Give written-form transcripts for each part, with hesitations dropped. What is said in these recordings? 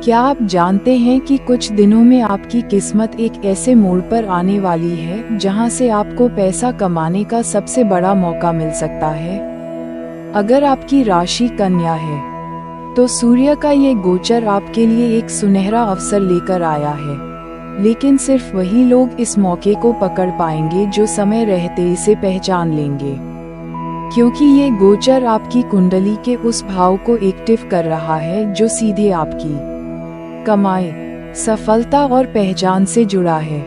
क्या आप जानते हैं कि कुछ दिनों में आपकी किस्मत एक ऐसे मोड़ पर आने वाली है जहां से आपको पैसा कमाने का सबसे बड़ा मौका मिल सकता है? अगर आपकी राशि कन्या है, तो सूर्य का ये गोचर आपके लिए एक सुनहरा अवसर लेकर आया है। लेकिन सिर्फ वही लोग इस मौके को पकड़ पाएंगे जो समय रहते इसे पहचान लेंगे, क्योंकि ये गोचर आपकी कुंडली के उस भाव को एक्टिव कर रहा है जो सीधे आपकी कमाई, सफलता और पहचान से जुड़ा है।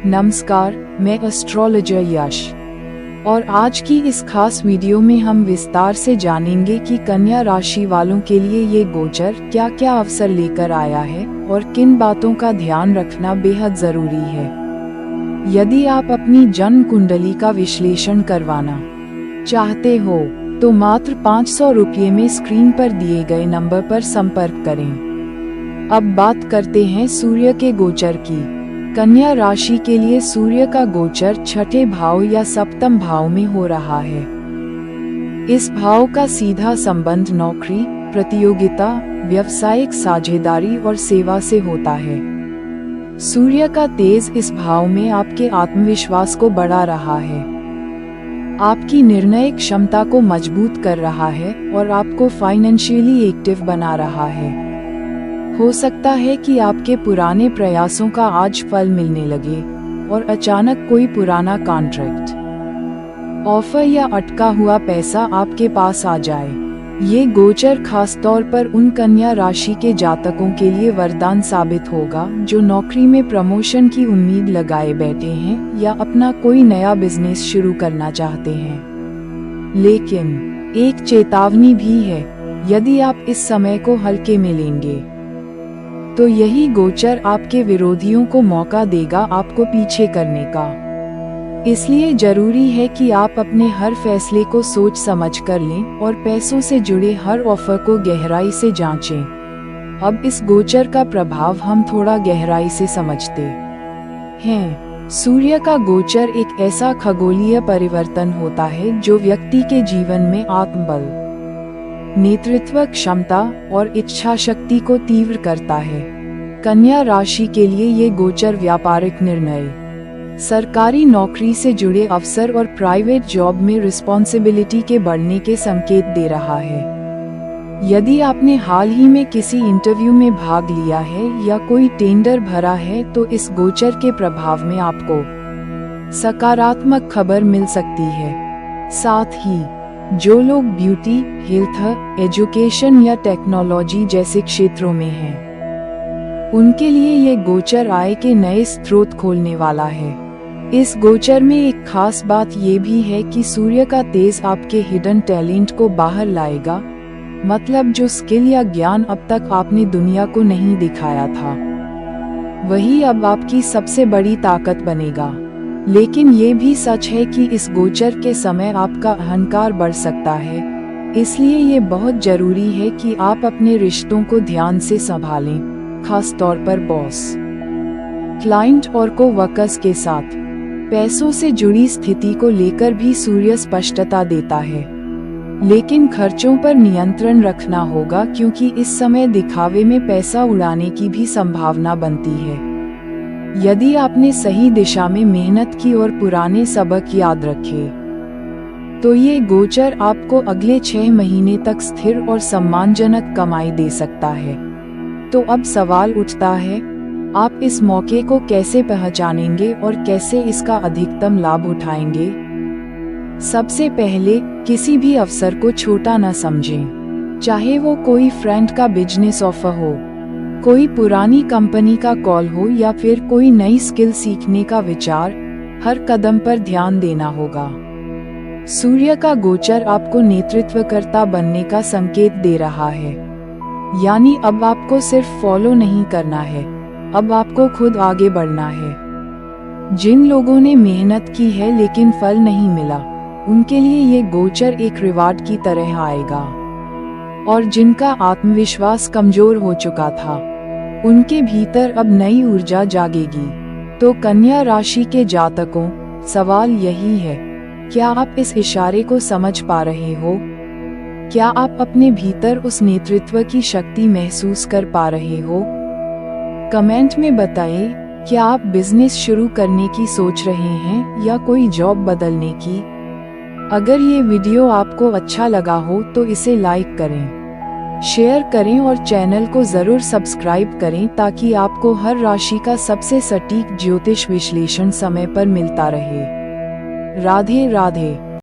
नमस्कार, मैं एस्ट्रोलॉजर यश, और आज की इस खास वीडियो में हम विस्तार से जानेंगे कि कन्या राशि वालों के लिए ये गोचर क्या क्या अवसर लेकर आया है और किन बातों का ध्यान रखना बेहद जरूरी है। यदि आप अपनी जन्म कुंडली का विश्लेषण करवाना चाहते हो तो मात्र 500 रुपये में स्क्रीन पर दिए गए नंबर पर संपर्क करें। अब बात करते हैं सूर्य के गोचर की। कन्या राशि के लिए सूर्य का गोचर छठे भाव या सप्तम भाव में हो रहा है। इस भाव का सीधा संबंध नौकरी, प्रतियोगिता, व्यावसायिक साझेदारी और सेवा से होता है। सूर्य का तेज इस भाव में आपके आत्मविश्वास को बढ़ा रहा है, आपकी निर्णय क्षमता को मजबूत कर रहा है और आपको फाइनेंशियली एक्टिव बना रहा है। हो सकता है कि आपके पुराने प्रयासों का आज फल मिलने लगे और अचानक कोई पुराना कॉन्ट्रैक्ट, ऑफर या अटका हुआ पैसा आपके पास आ जाए। ये गोचर खास तौर पर उन कन्या राशि के जातकों के लिए वरदान साबित होगा जो नौकरी में प्रमोशन की उम्मीद लगाए बैठे हैं या अपना कोई नया बिजनेस शुरू करना चाहते हैं। लेकिन एक चेतावनी भी है, यदि आप इस समय को हल्के में लेंगे तो यही गोचर आपके विरोधियों को मौका देगा आपको पीछे करने का। इसलिए जरूरी है कि आप अपने हर फैसले को सोच समझ कर लें और पैसों से जुड़े हर ऑफर को गहराई से जांचें। अब इस गोचर का प्रभाव हम थोड़ा गहराई से समझते हैं। सूर्य का गोचर एक ऐसा खगोलीय परिवर्तन होता है जो व्यक्ति के जीवन में आत्मबल, नेतृत्व क्षमता और इच्छा शक्ति को तीव्र करता है। कन्या राशि के लिए ये गोचर व्यापारिक निर्णय, सरकारी नौकरी से जुड़े अवसर और प्राइवेट जॉब में रिस्पॉन्सिबिलिटी के बढ़ने के संकेत दे रहा है। यदि आपने हाल ही में किसी इंटरव्यू में भाग लिया है या कोई टेंडर भरा है तो इस गोचर के प्रभाव में आपको सकारात्मक खबर मिल सकती है। साथ ही जो लोग ब्यूटी, हेल्थ, एजुकेशन या टेक्नोलॉजी जैसे क्षेत्रों में हैं, उनके लिए ये गोचर आय के नए स्रोत खोलने वाला है। इस गोचर में एक खास बात ये भी है कि सूर्य का तेज आपके हिडन टैलेंट को बाहर लाएगा, मतलब जो स्किल या ज्ञान अब तक आपने दुनिया को नहीं दिखाया था, वही अब आपकी सबसे बड़ी ताकत बनेगा। लेकिन ये भी सच है कि इस गोचर के समय आपका अहंकार बढ़ सकता है, इसलिए ये बहुत जरूरी है कि आप अपने रिश्तों को ध्यान से संभालें, खास तौर पर बॉस, क्लाइंट और को-वर्कर्स के साथ। पैसों से जुड़ी स्थिति को लेकर भी सूर्य स्पष्टता देता है, लेकिन खर्चों पर नियंत्रण रखना होगा क्योंकि इस समय दिखावे में पैसा उड़ाने की भी संभावना बनती है। यदि आपने सही दिशा में मेहनत की और पुराने सबक याद रखे तो ये गोचर आपको अगले 6 महीने तक स्थिर और सम्मानजनक कमाई दे सकता है। तो अब सवाल उठता है, आप इस मौके को कैसे पहचानेंगे और कैसे इसका अधिकतम लाभ उठाएंगे? सबसे पहले, किसी भी अवसर को छोटा न समझें, चाहे वो कोई फ्रेंड का बिजनेस ऑफर हो, कोई पुरानी कंपनी का कॉल हो या फिर कोई नई स्किल सीखने का विचार, हर कदम पर ध्यान देना होगा। सूर्य का गोचर आपको नेतृत्वकर्ता बनने का संकेत दे रहा है, यानी अब आपको सिर्फ फॉलो नहीं करना है, अब आपको खुद आगे बढ़ना है। जिन लोगों ने मेहनत की है लेकिन फल नहीं मिला, उनके लिए ये गोचर एक रिवार्ड की तरह आएगा, और जिनका आत्मविश्वास कमजोर हो चुका था, उनके भीतर अब नई ऊर्जा जागेगी। तो कन्या राशि के जातकों, सवाल यही है, क्या आप इस इशारे को समझ पा रहे हो? क्या आप अपने भीतर उस नेतृत्व की शक्ति महसूस कर पा रहे हो? कमेंट में बताएं, क्या आप बिजनेस शुरू करने की सोच रहे हैं या कोई जॉब बदलने की। अगर ये वीडियो आपको अच्छा लगा हो तो इसे लाइक करें, शेयर करें और चैनल को जरूर सब्सक्राइब करें ताकि आपको हर राशि का सबसे सटीक ज्योतिष विश्लेषण समय पर मिलता रहे। राधे राधे।